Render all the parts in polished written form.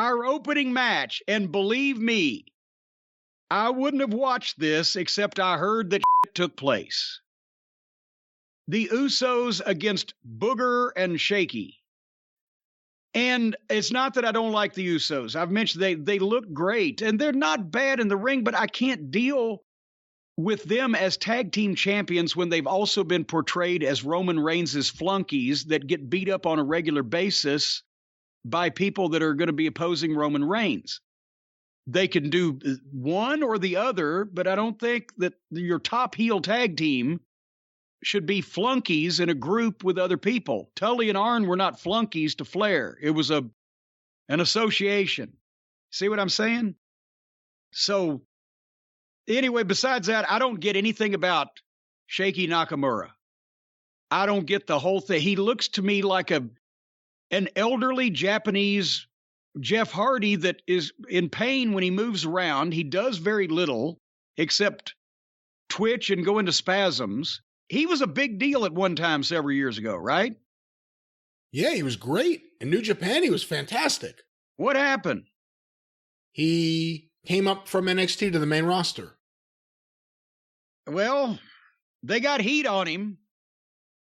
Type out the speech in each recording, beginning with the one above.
our opening match. And believe me, I wouldn't have watched this except I heard that shit took place. The Usos against Booger and Shaky. And it's not that I don't like the Usos. I've mentioned they look great, and they're not bad in the ring, but I can't deal with them as tag team champions when they've also been portrayed as Roman Reigns' flunkies that get beat up on a regular basis by people that are going to be opposing Roman Reigns. They can do one or the other, but I don't think that your top heel tag team should be flunkies in a group with other people. Tully and Arn were not flunkies to Flair. It was an association. See what I'm saying? So anyway, besides that, I don't get anything about Shaky Nakamura. I don't get the whole thing. He looks to me like an elderly Japanese Jeff Hardy that is in pain when he moves around. He does very little except twitch and go into spasms. He was a big deal at one time several years ago, right? Yeah, he was great. In New Japan, he was fantastic. What happened? He came up from NXT to the main roster. Well, they got heat on him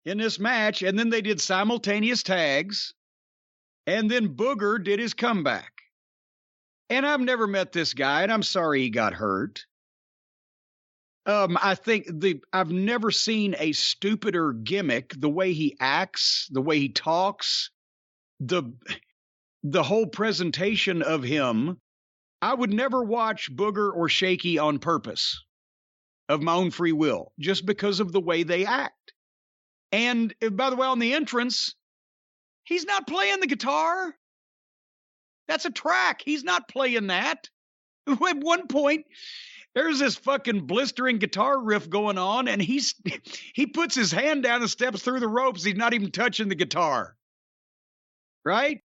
in this match, and then they did simultaneous tags, and then Booger did his comeback. And I've never met this guy, and I'm sorry he got hurt. I think I've never seen a stupider gimmick, the way he acts, the way he talks, the whole presentation of him. I would never watch Booger or Shaky on purpose of my own free will, just because of the way they act. And by the way, on the entrance, he's not playing the guitar. That's a track. He's not playing that. At one point, there's this fucking blistering guitar riff going on, and he puts his hand down and steps through the ropes. He's not even touching the guitar. Right?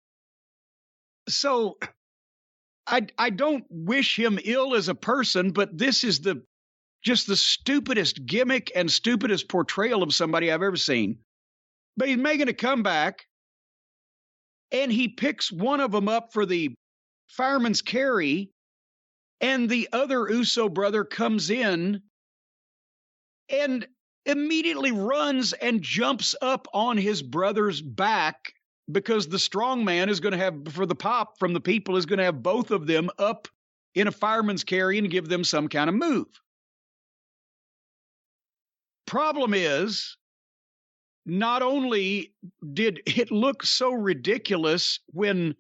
So I don't wish him ill as a person, but this is just the stupidest gimmick and stupidest portrayal of somebody I've ever seen. But he's making a comeback, and he picks one of them up for the fireman's carry, and the other Uso brother comes in and immediately runs and jumps up on his brother's back, because the strong man is going to have, for the pop from the people, is going to have both of them up in a fireman's carry and give them some kind of move. Problem is, not only did it look so ridiculous when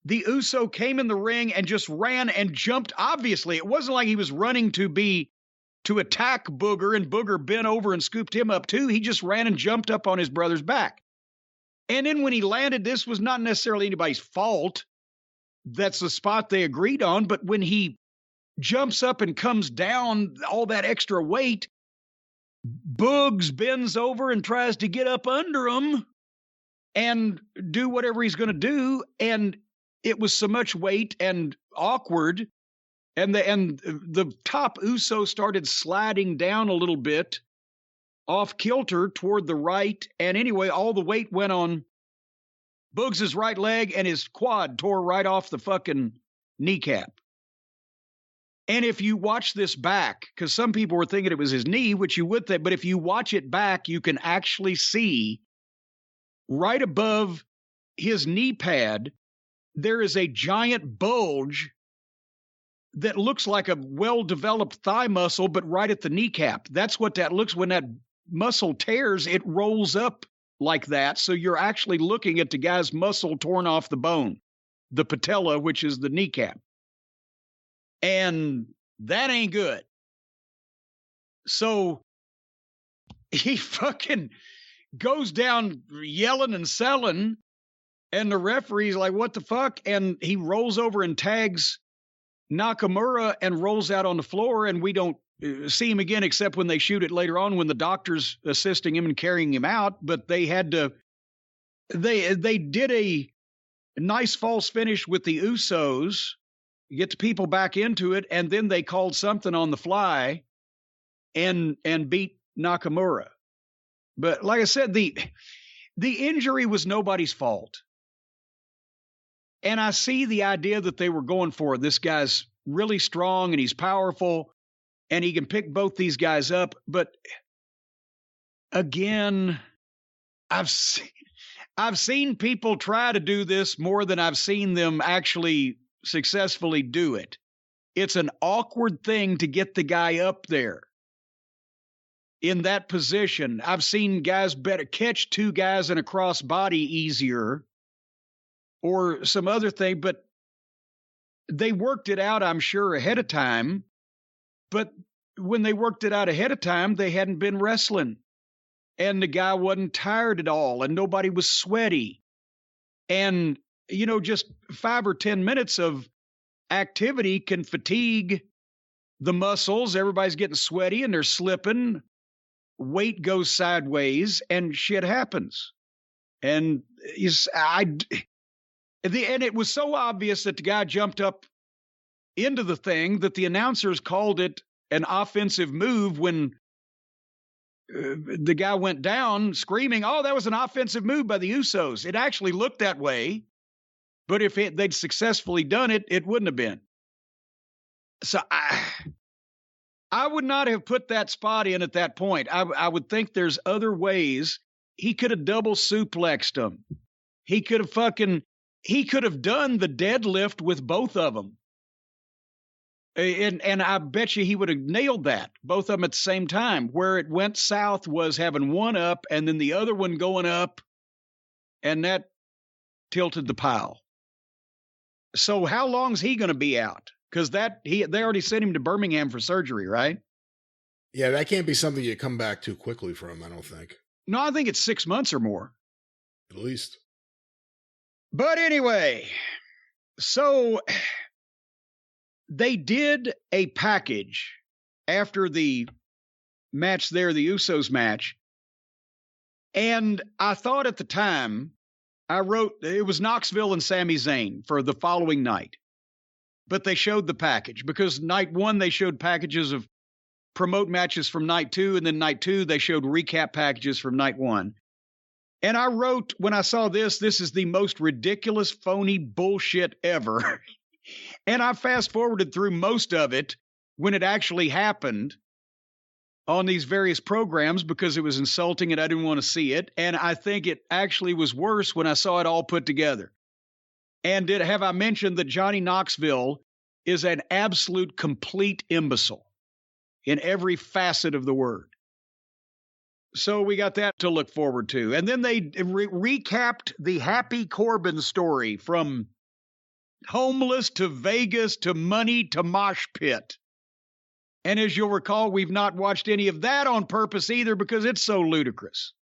the Uso came in the ring and just ran and jumped. Obviously, it wasn't like he was running to attack Booger and Booger bent over and scooped him up too. He just ran and jumped up on his brother's back. And then when he landed, this was not necessarily anybody's fault. That's the spot they agreed on. But when he jumps up and comes down, all that extra weight, Boogs bends over and tries to get up under him and do whatever he's going to do. And it was so much weight and awkward, and the top Uso started sliding down a little bit off kilter toward the right. And anyway, all the weight went on Boogs' right leg, and his quad tore right off the fucking kneecap. And if you watch this back, because some people were thinking it was his knee, which you would think, but if you watch it back, you can actually see right above his knee pad, there is a giant bulge that looks like a well-developed thigh muscle, but right at the kneecap. That's what that looks when that muscle tears, it rolls up like that. So you're actually looking at the guy's muscle torn off the bone, the patella, which is the kneecap. And that ain't good. So he fucking goes down yelling and selling, and the referee's like, what the fuck? And he rolls over and tags Nakamura and rolls out on the floor, and we don't see him again except when they shoot it later on when the doctor's assisting him and carrying him out. But they had to, they did a nice false finish with the Usos, get the people back into it, and then they called something on the fly and beat Nakamura. But like I said, the injury was nobody's fault. And I see the idea that they were going for. This guy's really strong and he's powerful and he can pick both these guys up. But again, I've seen people try to do this more than I've seen them actually successfully do it. It's an awkward thing to get the guy up there in that position. I've seen guys better catch two guys in a crossbody easier or some other thing, but they worked it out, I'm sure, ahead of time. But when they worked it out ahead of time, they hadn't been wrestling. And the guy wasn't tired at all, and nobody was sweaty. And, just 5 or 10 minutes of activity can fatigue the muscles. Everybody's getting sweaty, and they're slipping. Weight goes sideways, and shit happens. And and it was so obvious that the guy jumped up into the thing that the announcers called it an offensive move when the guy went down screaming, "Oh, that was an offensive move by the Usos." It actually looked that way, but if they'd successfully done it, it wouldn't have been. So I would not have put that spot in at that point. I would think there's other ways. He could have double suplexed them. He could have done the deadlift with both of them. And I bet you he would have nailed that, both of them at the same time. Where it went south was having one up and then the other one going up, and that tilted the pile. So how long's he going to be out? Because they already sent him to Birmingham for surgery, right? Yeah, that can't be something you come back too quickly from, I don't think. No, I think it's 6 months or more. At least. But anyway, so they did a package after the match there, the Usos match. And I thought at the time, I wrote, it was Knoxville and Sami Zayn for the following night. But they showed the package because night one, they showed packages of promote matches from night two. And then night two, they showed recap packages from night one. And I wrote, when I saw this is the most ridiculous, phony bullshit ever. And I fast forwarded through most of it when it actually happened on these various programs because it was insulting and I didn't want to see it. And I think it actually was worse when I saw it all put together. And have I mentioned that Johnny Knoxville is an absolute complete imbecile in every facet of the word? So we got that to look forward to. And then they recapped the Happy Corbin story from homeless to Vegas to money to mosh pit. And as you'll recall, we've not watched any of that on purpose either because it's so ludicrous.